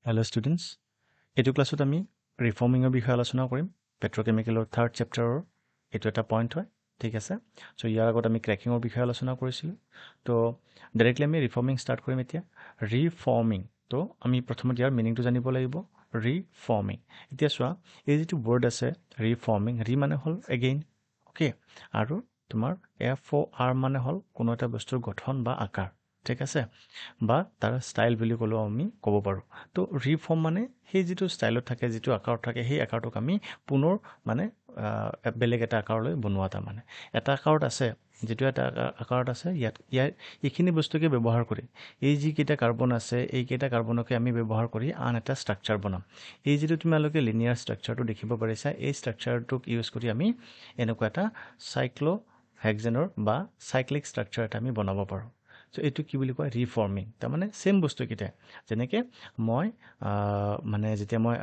Hello students, এইটো ক্লাছত আমি ৰিফৰ্মিঙৰ বিষয়ে আলোচনা কৰিম পেট্ৰকেমিকেলৰ 3rd চেপ্টাৰৰ এইটো এটা পইণ্ট হয় ঠিক আছে সো ইয়াৰ আগত আমি ক্ৰেকিঙৰ বিষয়ে আলোচনা কৰিছিলোঁ তো ডাইৰেক্টলি আমি ৰিফৰ্মিং ষ্টাৰ্ট কৰিম এতিয়া ৰিফৰ্মিং তো আমি প্ৰথমতে ইয়াৰ মিনিংটো জানিব লাগিব ৰিফৰ্মিং এতিয়া চোৱা এই যিটো ৱৰ্ড আছে ৰিফৰ্মিং ৰি মানে হ'ল এগেইন ওকে আৰু তোমাৰ FOR মানে হ'ল কোনো এটা বস্তুৰ গঠন বা আকাৰ ঠিক আছে বা তাৰ ষ্টাইল বুলি ক'লেও আমি ক'ব পাৰোঁ তো ৰিফৰ্ম মানে সেই যিটো ষ্টাইলত থাকে যিটো আকাৰত থাকে সেই আকাৰটোক আমি পুনৰ মানে বেলেগ এটা আকাৰলৈ বনোৱা তাৰ মানে এটা আকাৰত আছে যেটো এটা আকাৰত আছে ইয়াৰ এইখিনি বস্তুকে ব্যৱহাৰ কৰি এই যি কেইটা কাৰ্বন আছে এই কেইটা কাৰ্বনকে আমি ব্যৱহাৰ কৰি আন এটা ষ্ট্ৰাকচাৰ বনাম এই যেটো তোমালোকে লিনিয়াৰ ষ্ট্ৰাকচাৰটো দেখিব পাৰিছা এই ষ্ট্ৰাকচাৰটোক ইউজ কৰি আমি এনেকুৱা এটা সাইক্লো হেক্সেনৰ বা সাইক্লিক ষ্ট্ৰাকচাৰ এটা আমি বনাব পাৰোঁ সো এটো কি বুলি কয় ৰিফৰ্মিং তাৰ মানে সেম বস্তু কিটা যেনেকে মই মানে যেতিয়া মই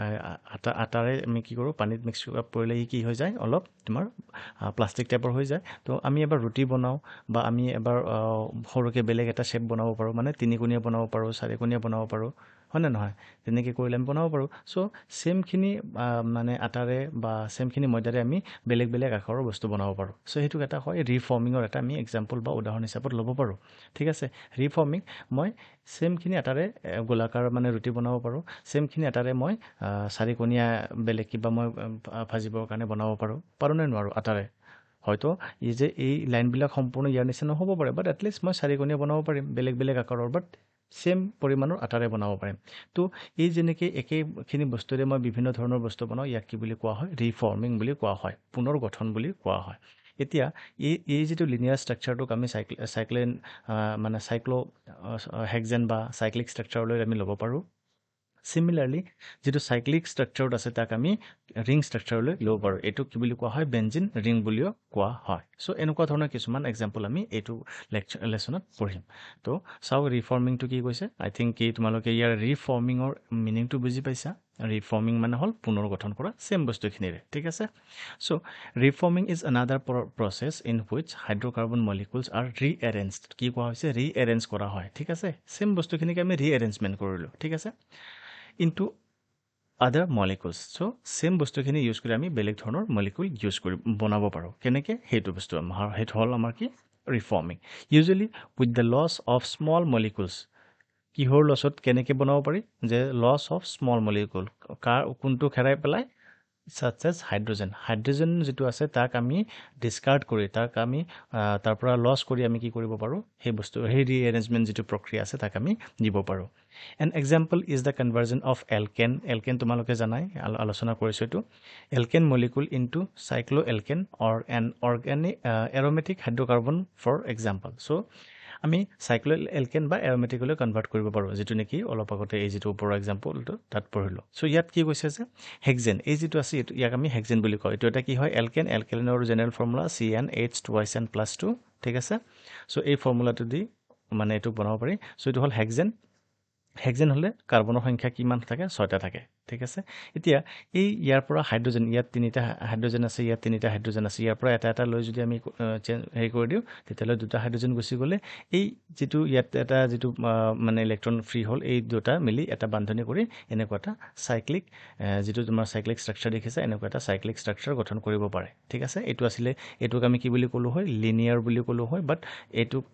আটাৰে আমি কি কৰো পানীত মিক্স কৰিলে কি হৈ যায় অলপ তোমাৰ প্লাষ্টিক টাইপৰ হৈ যায় তো আমি এবাৰ ৰুটি বনাও বা আমি এবাৰ সৰুকে বেলেগ এটা শেপ বনাব পাৰো মানে তিনিকোণীয়া বনাব পাৰো চাৰিকোণীয়া বনাব পাৰো হয় না নহয় তেনেকে কৰিলে আমি বনাব পাৰো সো সেম খিনি মানে আটাৰে বা সেম খিনি ময়দাৰে আমি বেলেগ বেলেগ আকাৰৰ বস্তু বনাব পাৰো সো হেতু এটা হয় ৰিফৰ্মিংৰ এটা আমি এক্সাম্পল বা উদাহৰণ হিচাপত ল'ব পাৰো ঠিক আছে ৰিফৰ্মিং মই সেম খিনি আটাৰে গোলাকাৰ মানে ৰুটি বনাব পাৰো সেম খিনি আটাৰে মই চাৰিকোণীয়া বেলেগ কিবা মই ভাজিবৰ কাৰণে বনাব পাৰো নে নোৱাৰো আটাৰে হয়তো এই যে এই লাইনবিলাক সম্পূৰ্ণ ইয়াৰ নিচিনা হ'ব পাৰে বাট এটলিষ্ট মই চাৰিকোণীয়া বনাব পাৰিম বেলেগ বেলেগ আকাৰৰ বাট সেম পৰিমাণৰ আটাৰে বনাব পাৰিম তো এই যেনেকৈ একেখিনি বস্তুৰে মই বিভিন্ন ধৰণৰ বস্তু বনাওঁ ইয়াক কি বুলি কোৱা হয় ৰিফৰ্মিং বুলি কোৱা হয় পুনৰ গঠন বুলি কোৱা হয় এতিয়া এই যেটো লিনিয়াৰ ষ্ট্ৰাকচাৰটোক আমি সাইক্লিন মানে সাইক্লো হেক্সেন বা সাইক্লিক ষ্ট্ৰাকচাৰলৈ আমি ল'ব পাৰো সিমিলাৰলি যেটো সাইক্লিক ষ্ট্ৰাকচাৰত আছে তাক আমি ৰিং ষ্ট্ৰাকচাৰলৈ ল'ব পাৰো এটো কি বুলি কোৱা হয় বেনজিন ৰিং বুলিও কোৱা হয় সো এনেকুৱা ধৰণৰ কিছুমান এক্সাম্পল আমি এইটো লেসনত পঢ়িম তো চাও ৰিফৰ্মিংটো কি কৈছে আই থিংক কি তোমালোকে ইয়াৰ ৰিফৰ্মিংৰ মিনিংটো বুজি পাইছা ৰিফৰ্মিং মানে হ'ল পুনৰ গঠন কৰা সেম বস্তুখিনিৰে ঠিক আছে so reforming is another process in which hydrocarbon molecules are rearranged কি কোৱা হৈছে ৰিএৰেঞ্জ কৰা হয় ঠিক আছে সেম বস্তুখিনিকে আমি ৰিএৰেঞ্জমেন্ট কৰিলো ঠিক আছে into other molecules so same বস্তুখিনি ইউজ কৰি আমি বেলেগ ধৰণৰ মলিকিউল ইউজ কৰি বনাব পাৰো কেনেকে হেতু বস্তু আমাৰ হেতু হল আমাৰ কি ৰিফৰ্মিং usually with the loss of small molecules কিহৰ লছত কেনেকে বনাব পাৰি যে loss of small molecule কোনটো খেৰাই পেলাই such as হাইড্ৰোজেন যেটো আছে তাক আমি ডিসকাৰ্ড কৰি তাক আমি তাৰ পৰা লস কৰি আমি কি কৰিব পাৰো সেই বস্তু সেই ৰিএৰেঞ্জমেন্ট যেটো প্ৰক্ৰিয়া আছে তাক আমি দিব পাৰো an example is the conversion of alkane তোমালোকে জানাই আলোচনা কৰিছো এটো alkane molecule into cycloalkane or an organic aromatic hydrocarbon for example so আমি সাইক্লোএলকেন বা এৰোমেটিকলৈ কনভাৰ্ট কৰিব পাৰো যেটো নেকি অলপ আগতে এই যেটো ওপৰৰ এক্সাম্পলটো তাত পঢ়িলো সো ইয়াত কি কৈছে যে হেক্সেন এই যেটো আছে ইয়াক আমি হেক্সেন বুলি কয় এটো এটা কি হয় এলকেনৰ জেনাৰেল ফৰ্মুলা CnH2SN+2 ঠিক আছে সো এই ফৰ্মুলাটো দি মানে এটো বনাব পাৰি সো এটো হল হেক্সেন হলে কাৰ্বনৰ সংখ্যা কিমান থাকে 6টা থাকে ঠিক আছে এতিয়া এই ইয়াৰ পৰা হাইড্ৰোজেন ইয়াত তিনিটা হাইড্ৰোজেন আছে ইয়াত তিনিটা হাইড্ৰোজেন আছে ইয়াৰ পৰা এটা লৈ যদি আমি হেৰি কৰি দিও তেতিয়ালে দুটা হাইড্ৰোজেন গুছি গলে এই যেটো ইয়াত এটা যেটো মানে ইলেক্ট্ৰন ফ্ৰী হল এই দুটা মিলি এটা বান্ধনী কৰি এনেকুৱা এটা সাইক্লিক যেটো তোমাৰ সাইক্লিক ষ্ট্ৰাকচাৰ দেখিছা এনেকুৱা এটা সাইক্লিক ষ্ট্ৰাকচাৰ গঠন কৰিব পাৰে ঠিক আছে এটো আসলে এটোক আমি কি বুলি কলো হয় লিনিয়াৰ বুলি কলো হয় বাট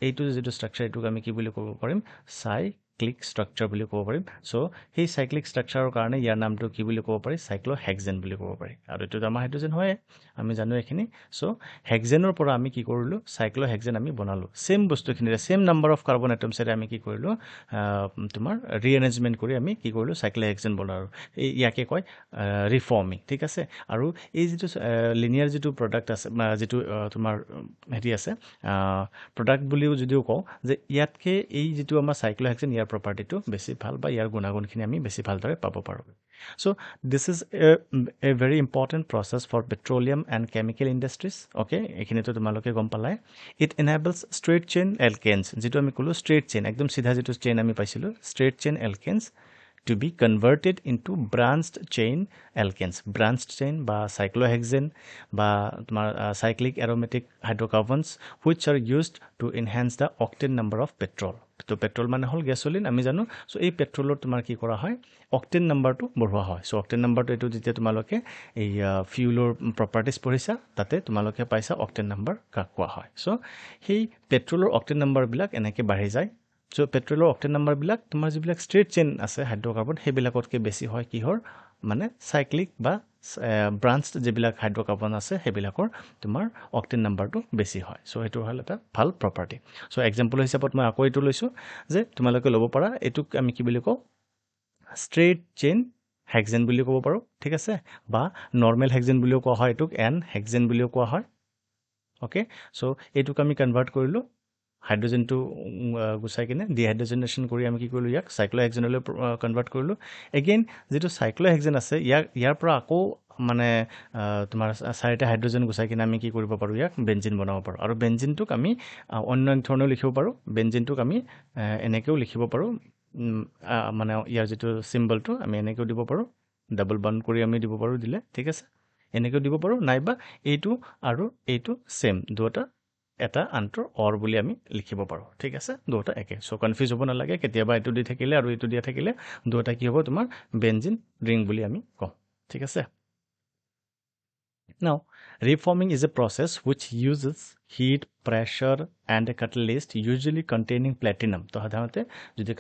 এইটো যেটো ষ্ট্ৰাকচাৰ এটোক আমি কি বুলি ক'ব পাৰিম সাইক্লিক ষ্ট্ৰাকচাৰ বুলি ক'ব পাৰিম সো সেই সাইক্লিক ষ্ট্ৰাকচাৰৰ কাৰণে ইয়াৰ নামটো কি বুলি ক'ব পাৰি সাইক্লোহেক্সেন বুলি ক'ব পাৰি আৰু এটো আমাৰ হাইড্ৰোজেন হয় আমি জানো এখিনি সো হেক্সেনৰ পৰা আমি কি কৰিলো সাইক্লোহেক্সেন আমি বনালো সেম বস্তুখিনিৰে সেম নাম্বাৰ অফ কাৰ্বন এটমছৰে আমি কি কৰিলো তোমাৰ ৰিএৰেঞ্জমেন্ট কৰি আমি কি কৰিলো সাইক্লোহেক্সেন বনালো এই ইয়াকে কয় ৰিফৰ্মিং ঠিক আছে আৰু এই যেটো লিনিয়াৰ যেটো প্ৰডাক্ট আছে যেটো তোমাৰ হেৰি আছে প্ৰডাক্ট বুলিও যদিও কও যে ইয়াতকে এই যেটো আমাৰ সাইক্লোহেক্সেন ইয়াৰ প্ৰপাৰ্টিটো বেছি ভাল বা ইয়াৰ গুণাগুণখিনি আমি বেছি ভালদৰে পাব পাৰো so this is a very important process for petroleum and chemical industries okay এখিনিটো তোমালোকে গম পালাই it enables straight chain alkanes যেটো আমি কলো straight chain একদম সিধা যেটো চেইন আমি পাইছিলো straight chain alkanes to be converted into branched chain alkanes branched chain বা cyclohexane বা তোমার cyclic aromatic hydrocarbons which are used to enhance the octane number of petrol তো পেট্ৰল মানে হ'ল গেছলিন আমি জানো সো এই পেট্ৰলৰ তোমাৰ কি কৰা হয় অক্টেন নাম্বাৰটো বঢ়োৱা হয় সো অক্টেন নাম্বাৰটো এটো যেতিয়া তোমালোকে এই ফিউলৰ প্ৰপাৰ্টিজ পঢ়িছা তাতে তোমালোকে পাইছা অক্টেন নাম্বাৰ কাক কোৱা হয় সো সেই পেট্ৰলৰ অক্টেন নাম্বাৰবিলাক এনেকৈ বাঢ়ি যায় সো পেট্ৰলৰ অক্টেন নাম্বাৰবিলাক তোমাৰ যিবিলাক ষ্ট্ৰেট চেইন আছে হাইড্ৰকাৰ্বন সেইবিলাকতকৈ বেছি হয় কিহৰ মানে সাইক্লিক বা ব্ৰাঞ্চড যিবিলাক হাইড্ৰকাৰ্বন আছে সেইবিলাকৰ তোমাৰ অক্টেন নাম্বাৰটো বেছি হয় সো সেইটো হ'ল এটা ভাল প্ৰপাৰ্টি সো এক্সাম্পল হিচাপত মই আকৌ এইটো লৈছোঁ যে তোমালোকে ল'ব পাৰা এইটোক আমি কি বুলি কওঁ ষ্ট্ৰেট চেইন হেক্সেন বুলি ক'ব পাৰোঁ ঠিক আছে বা নৰ্মেল হেক্সেন বুলিও কোৱা হয় এইটোক এন হেক্সেন বুলিও কোৱা হয় ওকে সো এইটোক আমি কনভাৰ্ট কৰিলোঁ হাইড্ৰজেনটো গুচাই কিনে ডিহাইড্ৰজেনেশ্যন কৰি আমি কি কৰিলোঁ ইয়াক চাইক্লোহেক্সেনলৈ কনভাৰ্ট কৰিলোঁ এগেইন যিটো চাইক্লোহেক্সেন আছে ইয়াৰ পৰা আকৌ মানে তোমাৰ চাৰিটা হাইড্ৰজেন গুচাই কিনে আমি কি কৰিব পাৰোঁ ইয়াক বেঞ্জিন বনাব পাৰোঁ আৰু বেঞ্জিনটোক আমি অন্য এক ধৰণেও লিখিব পাৰোঁ বেঞ্জিনটোক আমি এনেকৈও লিখিব পাৰোঁ মানে ইয়াৰ যিটো চিম্বলটো আমি এনেকৈও দিব পাৰোঁ ডাবল বন্ড কৰি আমি দিব পাৰোঁ দিলে ঠিক আছে এনেকৈও দিব পাৰোঁ নাইবা এইটো আৰু এইটো সেম দুটা এটা আনটোৰ অৰ বুলি আমি লিখিব পাৰোঁ ঠিক আছে দুটা একে সো কনফিউজ হ'ব নালাগে কেতিয়াবা এইটো দি থাকিলে আৰু এইটো দিয়া থাকিলে দুটা কি হ'ব তোমাৰ বেঞ্জিন ৰিং বুলি আমি কওঁ ঠিক আছে Now, reforming is a process which uses heat, pressure, and a catalyst usually containing platinum. তো সাধাৰণতে যদি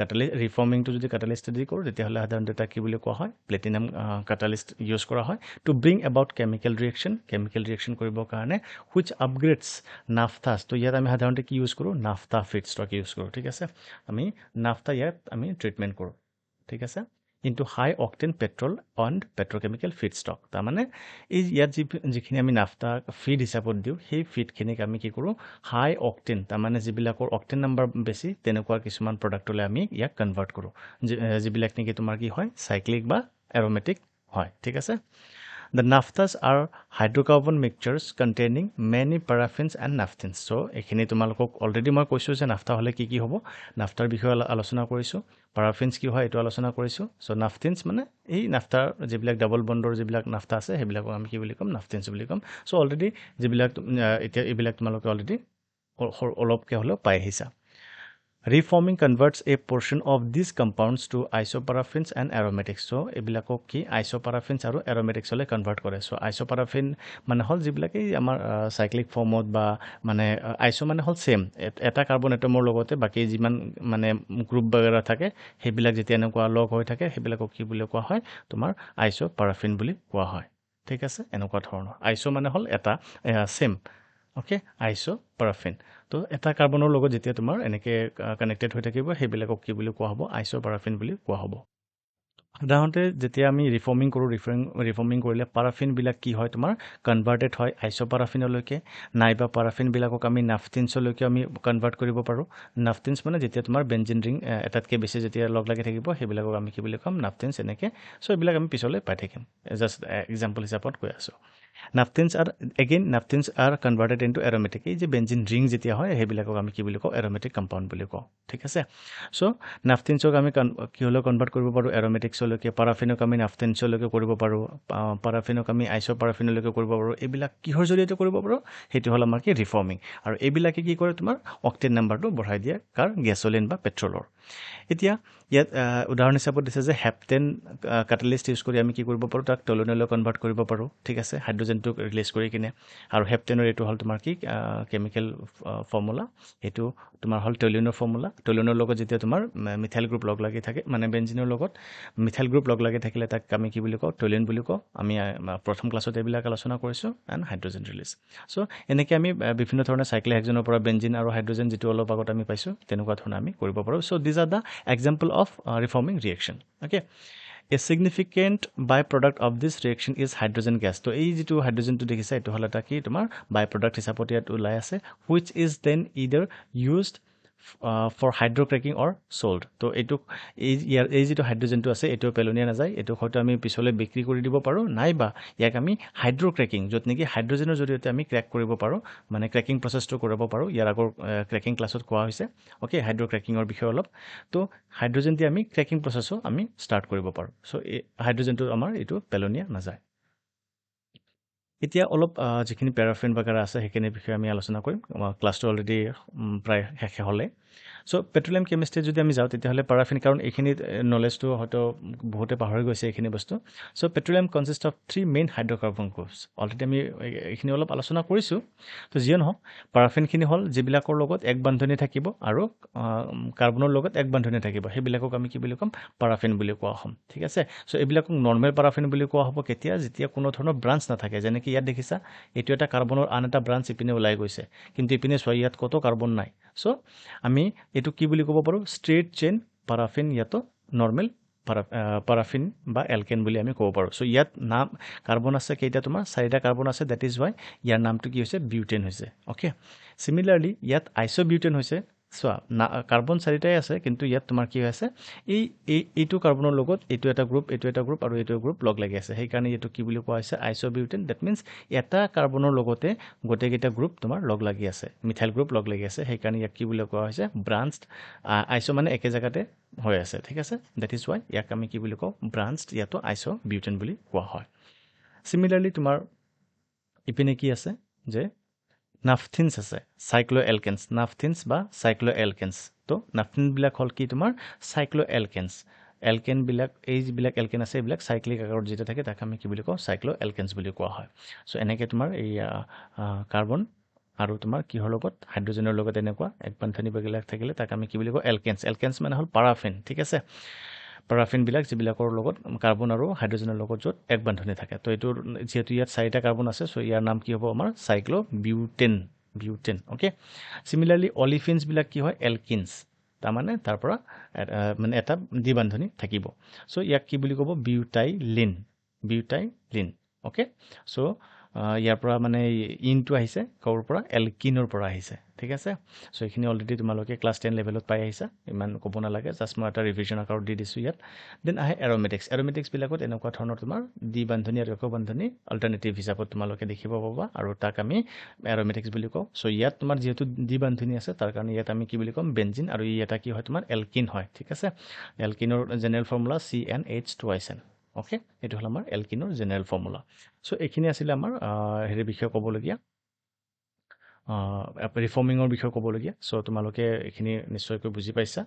reformingটো যদি catalyst দি কৰোঁ তেতিয়াহ'লে সাধাৰণতে তাক কি বুলি কোৱা হয় platinum catalyst use কৰা হয় to bring about chemical reaction কৰিবৰ কাৰণে which upgrades naphtha তো ইয়াত আমি সাধাৰণতে কি ইউজ কৰোঁ naphtha feedstock ইউজ কৰোঁ ঠিক আছে আমি naphtha ইয়াত আমি ট্ৰিটমেণ্ট কৰোঁ ঠিক আছে into high octane petrol and petrochemical feedstock তাৰমানে এই ইয়াত যিখিনি আমি নাফতা ফিড হিচাপত দিওঁ সেই ফিডখিনিক আমি কি কৰোঁ হাই অক্টেন তাৰমানে যিবিলাকৰ অক্টেন নাম্বাৰ বেছি তেনেকুৱা কিছুমান প্ৰডাক্টলৈ আমি ইয়াক কনভাৰ্ট কৰোঁ যিবিলাক নেকি তোমাৰ কি হয় সাইক্লিক বা এৰোমেটিক হয় ঠিক আছে The naphthas are hydrocarbon mixtures containing many paraffins and naphthens. So, এখিনি তোমালোকক অলৰেডি মই কৈছোঁ যে নাফথা হ'লে কি হ'ব নাফথাৰ বিষয়ে আলোচনা কৰিছোঁ paraffins কি হয় এইটো আলোচনা কৰিছোঁ সো নাফথিনছ মানে এই নাফথাৰ যিবিলাক ডাবল বন্ডৰ যিবিলাক নাফথা আছে সেইবিলাকক আমি কি বুলি ক'ম নাফথিনছ বুলি ক'ম সো অলৰেডি যিবিলাক এতিয়া এইবিলাক তোমালোকে অলৰেডি অলপকৈ হ'লেও পাই আহিছা Reforming converts a portion of these compounds to isoparaffins and aromatics. So, এইবিলাকক কি isoparaffins আৰু aromatics হলে কনভাৰ্ট কৰে। So, isoparaffin মানে হল যিবিলাকে আমাৰ সাইক্লিক ফৰ্মত বা মানে আইসো মানে হল সেম এটা কাৰ্বন এটমৰ লগতে বাকি যিমান মানে গ্ৰুপ বগেৰা থাকে সেইবিলাক যেতিয়া এনেকুৱা লগ হৈ থাকে সেইবিলাকক কি বুলি কোৱা হয় তোমাৰ isoparaffin বুলি কোৱা হয়। ঠিক আছে এনেকুৱা ধৰণৰ আইসো মানে হল এটা সেম ওকে আইসোপাৰাফিন তো এটা কাৰ্বনৰ লগত যেতিয়া তোমাৰ এনেকৈ কানেক্টেড হৈ থাকিব সেইবিলাকক কি বুলি কোৱা হ'ব আইসোপাৰাফিন বুলি কোৱা হ'ব সাধাৰণতে যেতিয়া আমি ৰিফৰ্মিং কৰোঁ ৰিফৰ্মিং কৰিলে পাৰাফিনবিলাক কি হয় তোমাৰ কনভাৰ্টেড হয় আইসোপাৰাফিনলৈকে নাইবা পাৰাফিনবিলাকক আমি নাফথিনছলৈকে আমি কনভাৰ্ট কৰিব পাৰোঁ নাফথিনছ মানে যেতিয়া তোমাৰ বেঞ্জিন ৰিং এটাতকৈ বেছি যেতিয়া লগ লাগি থাকিব সেইবিলাকক আমি কি বুলি ক'ম নাফথিনছ এনেকৈ চ' এইবিলাক আমি পিছলৈ পাই থাকিম জাষ্ট এক্সাম্পল হিচাপত কৈ আছোঁ Naphthins are converted into aromatic এই যে বেঞ্জিন ৰিং যেতিয়া হয় সেইবিলাকক আমি কি বুলি কওঁ aromatic compound বুলি কওঁ ঠিক আছে সো নাফথিনছক আমি কি হলে কনভাৰ্ট কৰিব পাৰোঁ aromaticsলৈকে পাৰাফিনক আমি নাফথিনছলৈকে কৰিব পাৰোঁ পাৰাফিনক আমি আইসোপাৰাফিনলৈকে কৰিব পাৰোঁ এইবিলাক কিহৰ জৰিয়তে কৰিব পাৰোঁ সেইটো হ'ল আমাৰ কি ৰিফৰ্মিং আৰু এইবিলাকে কি কৰে তোমাৰ অক্টেন নাম্বাৰটো বঢ়াই দিয়ে কাৰ গেছলিন বা পেট্ৰলৰ এতিয়া ইয়াত উদাহৰণ হিচাপত দিছে যে হেপটেন কাটালিষ্ট ইউজ কৰি আমি কি কৰিব পাৰোঁ তাক টলুইনলৈ কনভাৰ্ট কৰিব পাৰোঁ ঠিক আছে হাইড্ৰজেনটোক ৰিলিজ কৰি কিনে আৰু হেপটেনৰ এইটো হ'ল তোমাৰ কি কেমিকেল ফৰ্মুলা এইটো তোমাৰ হ'ল টলুইনৰ ফৰ্মুলা টলুইনৰ লগত যেতিয়া তোমাৰ মিথাইল গ্ৰুপ লগ লাগি থাকে মানে বেঞ্জিনৰ লগত মিথাইল গ্ৰুপ লগ লাগি থাকিলে তাক আমি কি বুলি কওঁ টলুইন বুলি কওঁ আমি প্ৰথম ক্লাছত এইবিলাক আলোচনা কৰিছোঁ এণ্ড হাইড্ৰজেন ৰিলিজ চ' এনেকৈ আমি বিভিন্ন ধৰণৰ চাইক্লোহেক্সেনৰ পৰা বেঞ্জিন আৰু হাইড্ৰজেন যিটো অলপ আগত আমি পাইছোঁ তেনেকুৱা ধৰণে আমি কৰিব পাৰোঁ চ' these are the example of reforming reaction okay a significant byproduct of this reaction is hydrogen gas তো এই যেটো হাইড্রোজেনটো দেখিছা এটো হল এটা কি তোমাৰ byproduct হিচাপত ইয়াত ওলাই আছে which is then either used for hydrocracking or sold তো এটো এই যেটো হাইড্রোজেনটো আছে এটো পেলনিয়া না যায় এটো হয়তো আমি পিছলৈ বিক্ৰী কৰি দিব পাৰো নাইবা ইয়াক আমি হাইড্ৰক্ৰেকিং যত নেকি হাইড্ৰোজেনৰ জৰিয়তে আমি ক্ৰ্যাক কৰিব পাৰো মানে ক্ৰ্যাকিং প্ৰসেসটো কৰিব পাৰো ইয়াৰ আগৰ ক্ৰ্যাকিং ক্লাছত কোৱা হৈছে ওকে হাইড্ৰক্ৰেকিংৰ বিষয়ে অলপ তো হাইড্ৰোজেন দি আমি ক্ৰ্যাকিং প্ৰসেসও আমি স্টাৰ্ট কৰিব পাৰো সো হাইড্ৰোজেনটো আমাৰ এটো পেলনিয়া না যায় এতিয়া অলপ যিখিনি প্যাৰাফিন বগেৰা আছে সেইখিনি বিষয়ে আমি আলোচনা কৰিম ক্লাছটো অলৰেডি প্ৰায় শেষ হ'লে সো পেট্ৰলিয়াম কেমিষ্ট্ৰি যদি আমি যাওঁ তেতিয়াহ'লে পাৰাফিন, কাৰণ এইখিনি নলেজটো হয়তো বহুতে পাহৰি গৈছে এইখিনি বস্তু। So petroleum consist of 3 main hydrocarbon groups. Already আমি এইখিনি অলপ আলোচনা কৰিছোঁ। তো যিয়ে নহওক, পাৰাফিনখিনি হ'ল যিবিলাকৰ লগত এক বান্ধনি থাকিব আৰু কাৰ্বনৰ লগত এক বান্ধনি থাকিব, সেইবিলাকক আমি কি বুলি ক'ম? পাৰাফিন বুলি কোৱা হ'ম। ঠিক আছে। সো এইবিলাকক নৰ্মেল পাৰাফিন বুলি কোৱা হ'ব কেতিয়া? যেতিয়া কোনো ধৰণৰ ব্ৰাঞ্চ নাথাকে। যেনেকৈ ইয়াত দেখিছা, এইটো এটা কাৰ্বনৰ আন এটা ব্ৰাঞ্চ ইপিনে ওলাই গৈছে, কিন্তু ইপিনে চোৱা ইয়াত ক'তো কাৰ্বন নাই। সো আমি এইটো কি বুলি ক'ব পাৰোঁ? ষ্ট্ৰেইট চেইন পাৰাফিন, ইয়াতো নৰ্মেল পাৰাফিন বা এলকেন বুলি আমি ক'ব পাৰোঁ। সো ইয়াত নাম কাৰ্বন আছে কেইটা? তোমাৰ 4টা কাৰ্বন আছে। ডেট ইজ ৱাই ইয়াৰ নামটো কি হৈছে? বিউটেন হৈছে। অ'কে। চিমিলাৰলি ইয়াত আইচ'বিউটেন হৈছে। চোৱা, কাৰ্বন 4টাই আছে, কিন্তু ইয়াত তোমাৰ কি হৈ আছে? এইটো কাৰ্বনৰ লগত এইটো এটা গ্ৰুপ, এইটো এটা গ্ৰুপ আৰু এইটো গ্ৰুপ লগ লাগি আছে। সেইকাৰণে এইটো কি বুলি কোৱা হৈছে? আইচ'বিউটেন। ডেট মিনছ এটা কাৰ্বনৰ লগতে গোটেইকেইটা গ্ৰুপ তোমাৰ লগ লাগি আছে, মিথাইল গ্ৰুপ লগ লাগি আছে। সেইকাৰণে ইয়াক কি বুলি কোৱা হৈছে? ব্ৰাঞ্চড। আইচ' মানে একে জেগাতে হৈ আছে। ঠিক আছে। ডেট ইজ ৱাই ইয়াক আমি কি বুলি কওঁ? ব্ৰাঞ্চড। ইয়াতো আইচ'বিউটেন বুলি কোৱা হয়। চিমিলাৰলি তোমাৰ ইপিনে কি আছে? যে নাফথিনছ আছে, চাইক্লো এলকেনছ। নাফথিনছ বা চাইক্লো এলকেনছ। তো নাফথিনবিলাক হ'ল কি? তোমাৰ চাইক্লো এলকেনছ। এলকেনবিলাক, এই যিবিলাক এলকেন আছে, এইবিলাক চাইক্লিক আকাৰত যেতিয়া থাকে তাক আমি কি বুলি কওঁ? চাইক্লো এলকেনছ বুলি কোৱা হয়। সো এনেকৈ তোমাৰ এই কাৰ্বন আৰু তোমাৰ কিহৰ লগত? হাইড্ৰজেনৰ লগত এনেকুৱা এক বান্ধনিবিলাক থাকিলে তাক আমি কি বুলি কওঁ? এলকেনছ। এলকেনছ মানে হ'ল পাৰাফিন। ঠিক আছে। পাৰাফিনবিলাক যিবিলাকৰ লগত কাৰ্বন আৰু হাইড্ৰজেনৰ লগত য'ত এক বান্ধনি থাকে। তো এইটোৰ যিহেতু ইয়াত 4টা কাৰ্বন আছে, চ' ইয়াৰ নাম কি হ'ব? আমাৰ চাইক্লো বিউটেন। বিউটেন। অ'কে। চিমিলাৰলি অলিফিনছবিলাক কি হয়? এলকিনছ। তাৰমানে তাৰ পৰা মানে এটা দ্বিবান্ধনি থাকিব। চ' ইয়াক কি বুলি ক'ব? বিউটাইলিন। বিউটাইলিন। অ'কে। চ' ইয়াৰ পৰা মানে ইনটো আহিছে ক'ৰ পৰা? এলকিনৰ পৰা আহিছে। ঠিক আছে। চ' এইখিনি অলৰেডি তোমালোকে ক্লাছ 10 লেভেলত পাই আহিছা, ইমান ক'ব নালাগে। জাষ্ট মই এটা ৰিভিজন আকাৰত দি দিছোঁ ইয়াত। দেন আহে এৰ'মেটিক্স। এৰ'মেটিক্সবিলাকত এনেকুৱা ধৰণৰ তোমাৰ দ্বিবান্ধনি আৰু একক বান্ধনি অল্টাৰনেটিভ হিচাপত তোমালোকে দেখিব পাবা, আৰু তাক আমি এৰ'মেটিক্স বুলি কওঁ। চ' ইয়াত তোমাৰ যিহেতু দ্বিবান্ধনি আছে, তাৰ কাৰণে ইয়াত আমি কি বুলি ক'ম? বেঞ্জিন। আৰু ই এটা কি হয়? তোমাৰ এলকিন হয়। ঠিক আছে। এলকিনৰ জেনেৰেল ফৰ্মুলা CnH2SN। অ'কে। এইটো হ'ল আমাৰ এলকিনৰ জেনেৰেল ফৰ্মুলা। চ' এইখিনি আছিলে আমাৰ হেৰিৰ বিষয়ে ক'বলগীয়া, ৰিফৰ্মিঙৰ বিষয়ে ক'বলগীয়া। চ' তোমালোকে এইখিনি নিশ্চয়কৈ বুজি পাইছা।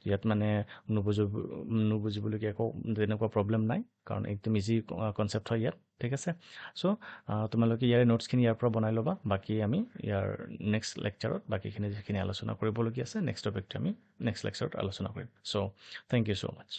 ইয়াত মানে নুবুজিবলগীয়া একো তেনেকুৱা প্ৰব্লেম নাই, কাৰণ একদম ইজি কনচেপ্ট হয় ইয়াত। ঠিক আছে। চ' তোমালোকে ইয়াৰে নোটছখিনি ইয়াৰ পৰা বনাই ল'বা। বাকী আমি ইয়াৰ নেক্সট লেকচাৰত বাকীখিনি যিখিনি আলোচনা কৰিবলগীয়া আছে, নেক্সট টপিকটো আমি নেক্সট লেকচাৰত আলোচনা কৰিম। চ' থেংক ইউ ছ' মাছ।